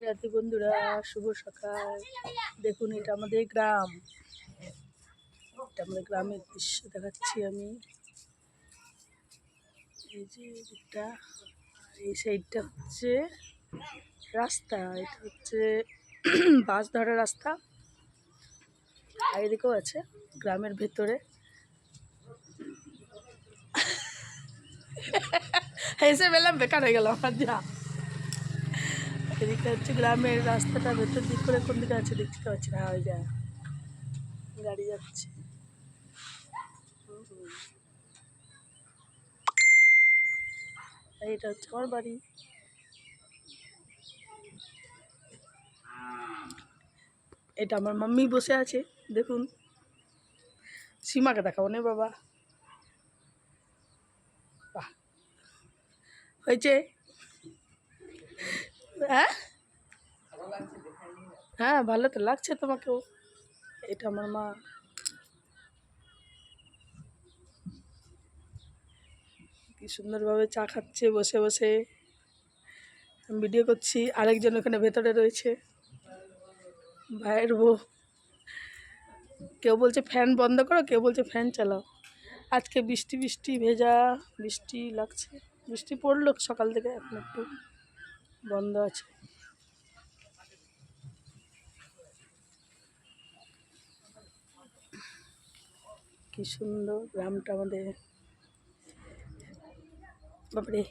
রাতে বন্ধুরা, শুভ সকাল। দেখুন, এটা আমাদের গ্রাম। এটা আমাদের গ্রামের দৃশ্য দেখাচ্ছি আমি। এই যে এটা, এই সাইডটা হচ্ছে রাস্তা, এটা হচ্ছে বাস ধরার রাস্তা। আর এদিকেও আছে গ্রামের ভেতরে। এসে পেলাম, বেকার হয়ে গেল আমার যা। এদিকে হচ্ছে গ্রামের রাস্তাটা, ভেতর দিক করে কোন দিকে আছে দেখতে পাচ্ছি না। ওই যা গাড়ি যাচ্ছে। এটা হচ্ছে আমার বাড়ি। এটা আমার মাম্মি বসে আছে, দেখুন। সীমাকে দেখাবো না বাবা। বাহ, হয়েছে। হ্যাঁ হ্যাঁ, ভালো তো লাগছে তোমাকেও। এটা আমার মা। কি সুন্দরভাবে চা খাচ্ছে বসে বসে। আমি ভিডিও করছি, আরেকজন ওখানে ভেতরে রয়েছে, ভাইয়ের বউ। কেউ বলছে ফ্যান বন্ধ করো, কেউ বলছে ফ্যান চালাও। আজকে বৃষ্টি বৃষ্টি ভেজা, বৃষ্টি লাগছে। বৃষ্টি পড়লো সকাল থেকে, এখন একটু বন্ধ আছে। কি সুন্দর গ্রামটা আমাদের। বাপরে।